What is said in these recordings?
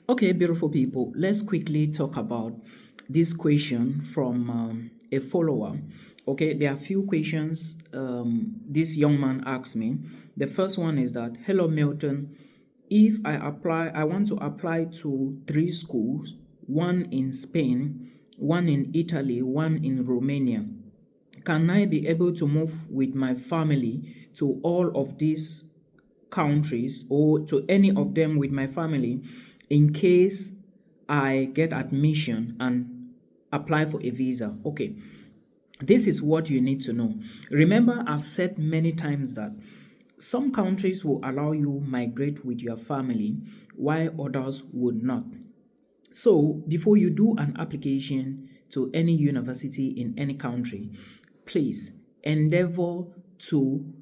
Okay, beautiful people, let's quickly talk about this question from a follower. Okay, there are a few questions this young man asked me. The first one is that, hello Milton, if I want to apply to three schools, one in Spain, one in Italy, one in Romania. Can I be able to move with my family to all of these countries or to any of them with my family in case I get admission and apply for a visa? Okay, this is what you need to know. Remember, I've said many times that some countries will allow you migrate with your family while others would not. So before you do an application to any university in any country, please endeavor to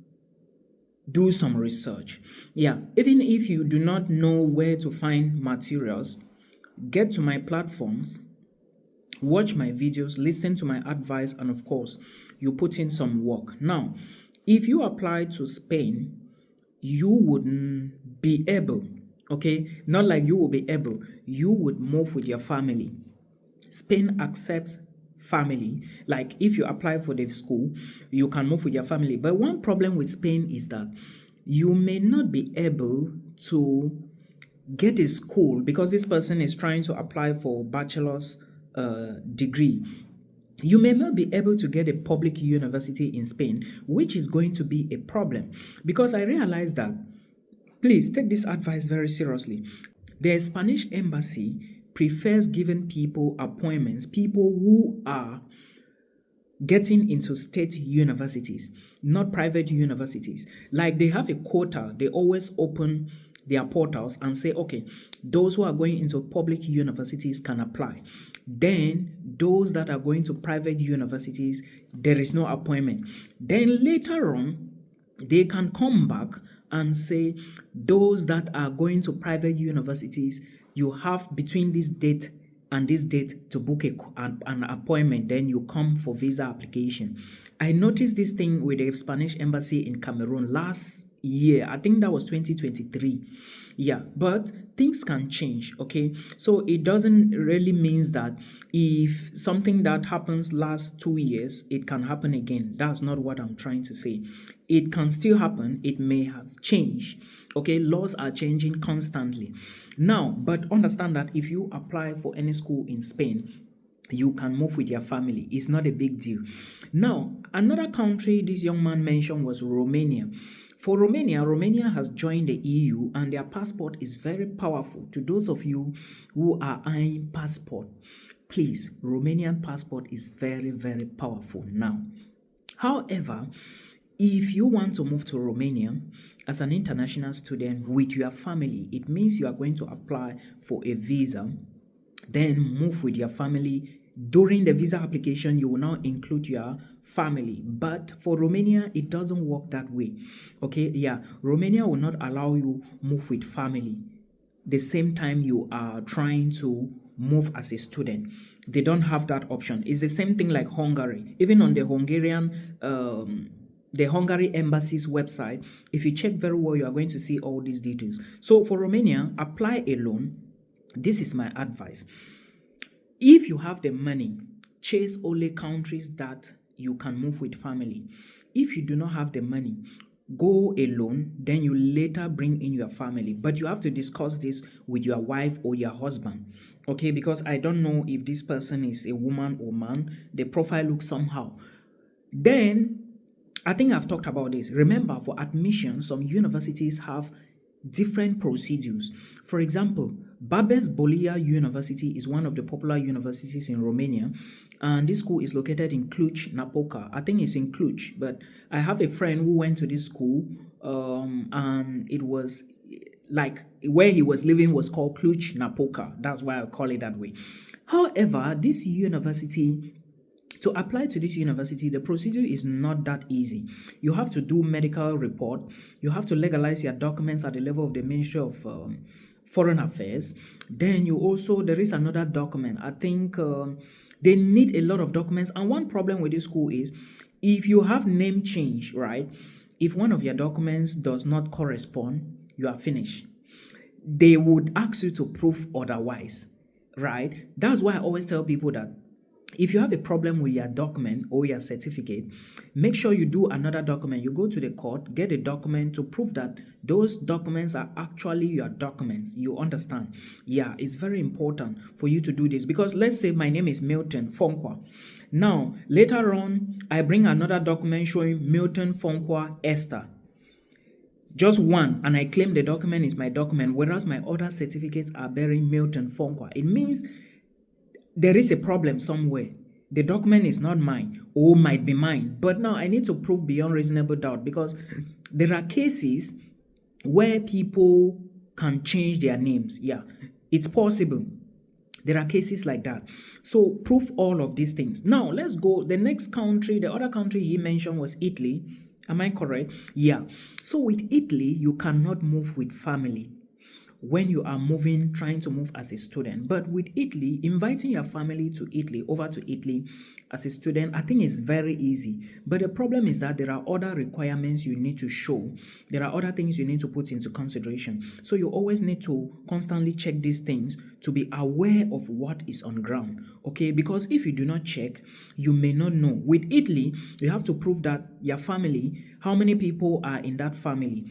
do some research. Yeah, even if you do not know where to find materials, get to my platforms, watch my videos, listen to my advice, and of course, you put in some work. Now, if you apply to Spain, you wouldn't be able, okay, not like you will be able, you would move with your family. Spain accepts family. Like if you apply for the school, you can move with your family. But one problem with Spain is that you may not be able to get a school because this person is trying to apply for bachelor's degree. You may not be able to get a public university in Spain, which is going to be a problem because I realize that, please take this advice very seriously. The Spanish embassy prefers giving people appointments, people who are getting into state universities, not private universities. Like they have a quota, they always open their portals and say, okay, those who are going into public universities can apply. Then those that are going to private universities, there is no appointment. Then later on, they can come back and say, those that are going to private universities, you have between this date and this date to book an appointment, then you come for visa application. I noticed this thing with the Spanish embassy in Cameroon last year. I think that was 2023. Yeah, but things can change, okay? So it doesn't really mean that if something that happens last 2 years, it can happen again. That's not what I'm trying to say. It can still happen. It may have changed. Okay, laws are changing constantly. Now, but understand that if you apply for any school in Spain, you can move with your family. It's not a big deal. Now, another country this young man mentioned was Romania. For Romania, Romania has joined the EU and their passport is very powerful. To those of you who are eyeing passport, please, Romanian passport is very, very powerful now. However, if you want to move to Romania as an international student with your family, it means you are going to apply for a visa, then move with your family. During the visa application, you will now include your family. But for Romania, it doesn't work that way. Okay, yeah, Romania will not allow you move with family the same time you are trying to move as a student. They don't have that option. It's the same thing like Hungary. Even on the Hungary embassy's website, if you check very well, you are going to see all these details. So for Romania, apply a loan. This is my advice. If you have the money, chase only countries that you can move with family. If you do not have the money, go alone, then you later bring in your family. But you have to discuss this with your wife or your husband. Okay, because I don't know if this person is a woman or man. The profile looks somehow. Then I think I've talked about this. Remember, for admission, some universities have different procedures. For example, Babes Bolia University is one of the popular universities in Romania, and this school is located in Cluj-Napoca. I think it's in Cluj, but I have a friend who went to this school, and it was like where he was living was called Cluj-Napoca. That's why I call it that way. However, this university, to apply to this university, the procedure is not that easy. You have to do medical report. You have to legalize your documents at the level of the Ministry of Foreign Affairs. Then there is another document. I think they need a lot of documents. And one problem with this school is if you have name change, right? If one of your documents does not correspond, you are finished. they would ask you to prove otherwise, right? That's why I always tell people that if you have a problem with your document or your certificate, make sure you do another document. You go to the court, get a document to prove that those documents are actually your documents. You understand? Yeah, it's very important for you to do this, because let's say my name is Milton Fonkwa. Now, later on, I bring another document showing Milton Fonkwa Esther. Just one, and I claim the document is my document, whereas my other certificates are bearing Milton Fonkwa. It means there is a problem somewhere. The document is not mine, or might be mine, but now I need to prove beyond reasonable doubt, because there are cases where people can change their names. Yeah, it's possible. There are cases like that. So prove all of these things. Now let's go. The next country, the other country he mentioned was Italy. Am I correct? Yeah. So with Italy, you cannot move with family when you are moving, trying to move as a student. But with Italy, inviting your family to Italy, over to Italy as a student, I think is very easy. But the problem is that there are other requirements you need to show. There are other things you need to put into consideration. So you always need to constantly check these things to be aware of what is on ground. Okay, because if you do not check, you may not know. With Italy, you have to prove that your family, how many people are in that family.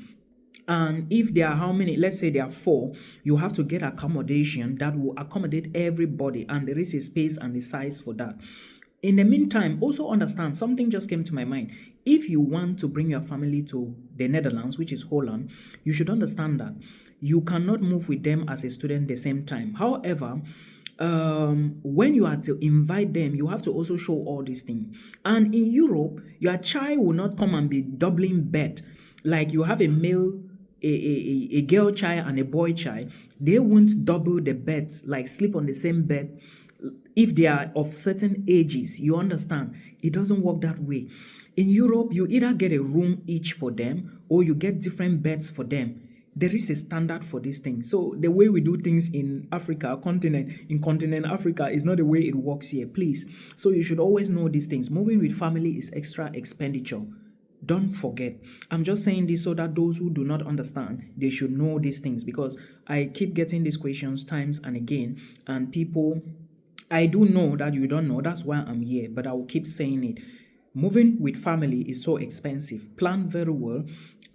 And if there are how many, let's say there are 4, you have to get accommodation that will accommodate everybody, and there is a space and a size for that. In the meantime, also understand, something just came to my mind. If you want to bring your family to the Netherlands, which is Holland, you should understand that you cannot move with them as a student the same time. However, when you are to invite them, you have to also show all these things. And in Europe, your child will not come and be doubling bed. Like you have a male, a girl child and a boy child. They won't double the beds, like sleep on the same bed if they are of certain ages. You understand? It doesn't work that way. In Europe, you either get a room each for them, or you get different beds for them. There is a standard for these things. So the way we do things in Africa, in continent Africa, is not the way it works here, please. So you should always know these things. Moving with family is extra expenditure. Don't forget. I'm just saying this so that those who do not understand, they should know these things, because I keep getting these questions times and again, and people, I do know that you don't know. That's why I'm here, but I will keep saying it. Moving with family is so expensive. Plan very well.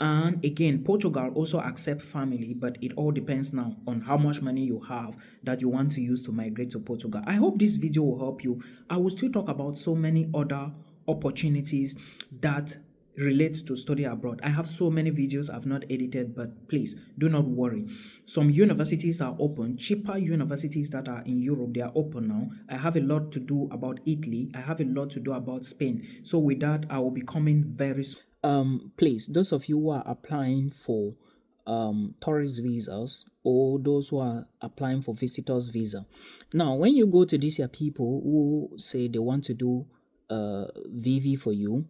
And again, Portugal also accepts family, but it all depends now on how much money you have that you want to use to migrate to Portugal. I hope this video will help you. I will still talk about so many other opportunities that relates to study abroad. I have so many videos I've not edited, but please do not worry. Some universities are open. Cheaper universities that are in Europe, they are open now. I have a lot to do about Italy. I have a lot to do about Spain. So with that, I will be coming very soon. Please, those of you who are applying for tourist visas, or those who are applying for visitors visa. Now, when you go to these people who say they want to do VV for you,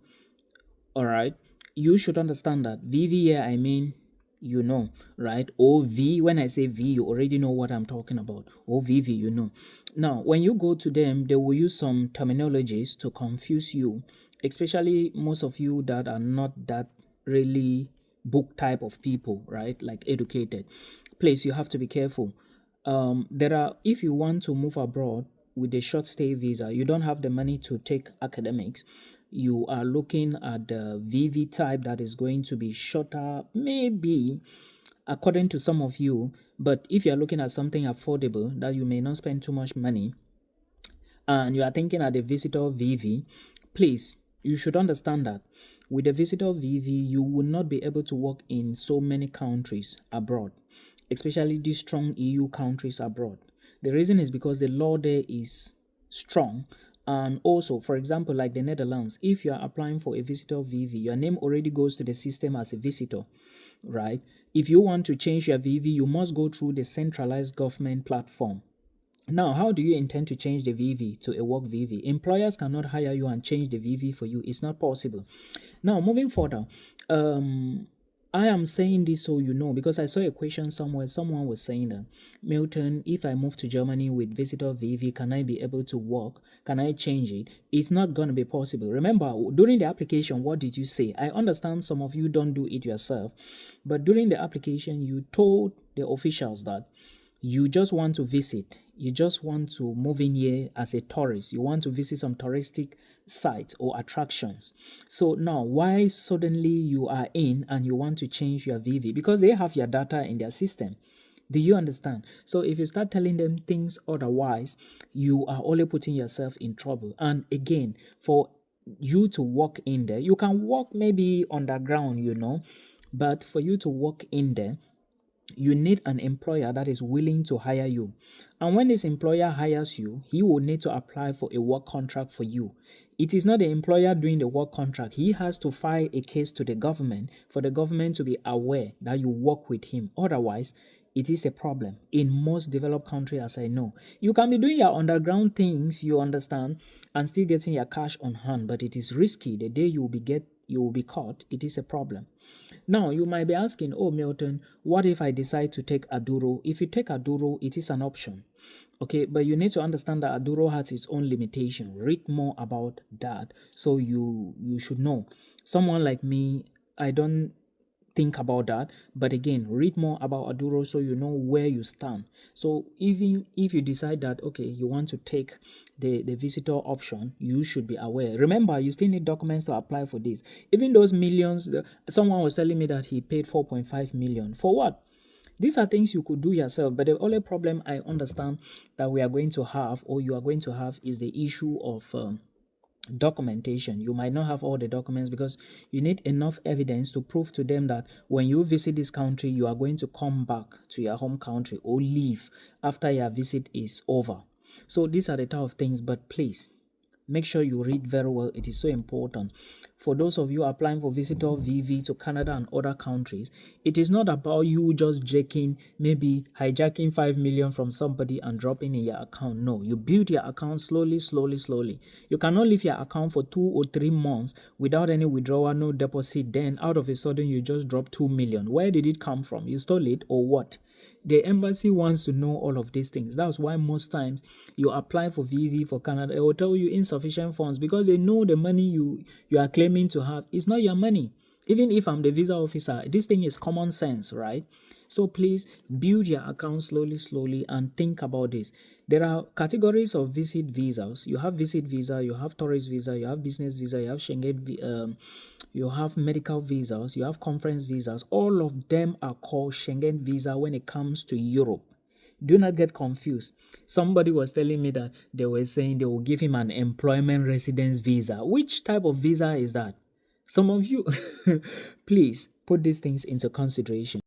all right, you should understand that VV here, I mean, you know, right? OV, when I say V, you already know what I'm talking about. OVV, you know. Now, when you go to them, they will use some terminologies to confuse you, especially most of you that are not that really book type of people, right? Like educated. Please, you have to be careful. If you want to move abroad with a short stay visa, you don't have the money to take academics. You are looking at the VV type that is going to be shorter, maybe, according to some of you. But if you are looking at something affordable that you may not spend too much money, and you are thinking at the visitor VV, please, you should understand that with the visitor VV, you will not be able to work in so many countries abroad, especially these strong EU countries abroad. The reason is because the law there is strong. And also, for example, like the Netherlands, if you are applying for a visitor VV, your name already goes to the system as a visitor, right? If you want to change your VV, you must go through the centralized government platform. Now, how do you intend to change the VV to a work VV? Employers cannot hire you and change the VV for you. It's not possible. Now, moving further, I am saying this so you know, because I saw a question somewhere. Someone was saying that, Milton, if I move to Germany with visitor VV, can I be able to work? Can I change it? It's not going to be possible. Remember, during the application, what did you say? I understand some of you don't do it yourself, but during the application, you told the officials that you just want to visit. You just want to move in here as a tourist. You want to visit some touristic sites or attractions. So now, why suddenly you are in and you want to change your VV? Because they have your data in their system. Do you understand? So if you start telling them things otherwise, you are only putting yourself in trouble. And again, for you to walk in there, you can walk maybe underground, but for you to walk in there, you need an employer that is willing to hire you. And when this employer hires you, he will need to apply for a work contract for you. It is not the employer doing the work contract. He has to file a case to the government for the government to be aware that you work with him. Otherwise, it is a problem in most developed countries, as I know. You can be doing your underground things, you understand, and still getting your cash on hand, but it is risky. The day you will be caught, it is a problem. Now, you might be asking, oh, Milton, what if I decide to take Aduro? If you take Aduro, it is an option. Okay, but you need to understand that Aduro has its own limitation. Read more about that so you should know. Someone like me, I don't think about that, but again, read more about Aduro so you know where you stand. So even if you decide that, okay, you want to take the visitor option, you should be aware. Remember, you still need documents to apply for this. Even those millions, someone was telling me that he paid 4.5 million. For what? These are things you could do yourself, but the only problem I understand that we are going to have, or you are going to have, is the issue of documentation. You might not have all the documents because you need enough evidence to prove to them that when you visit this country, you are going to come back to your home country or leave after your visit is over. So these are the type of things, but please make sure you read very well. It is so important. For those of you applying for visitor VV to Canada and other countries, it is not about you just maybe hijacking 5 million from somebody and dropping in your account. No, you build your account slowly. You cannot leave your account for 2 or 3 months without any withdrawal, no deposit. Then out of a sudden, you just drop 2 million. Where did it come from? You stole it or what? The embassy wants to know all of these things. That's why most times you apply for VV for Canada, they will tell you insufficient funds because they know the money you are claiming to have is not your money. Even if I'm the visa officer, this thing is common sense, right? So please build your account slowly and think about this. There are categories of visit visas. You have visit visa, you have tourist visa, you have business visa, you have Schengen, you have medical visas, you have conference visas. All of them are called Schengen visa when it comes to Europe. Do not get confused. Somebody was telling me that they were saying they will give him an employment residence visa. Which type of visa is that? Some of you, please put these things into consideration.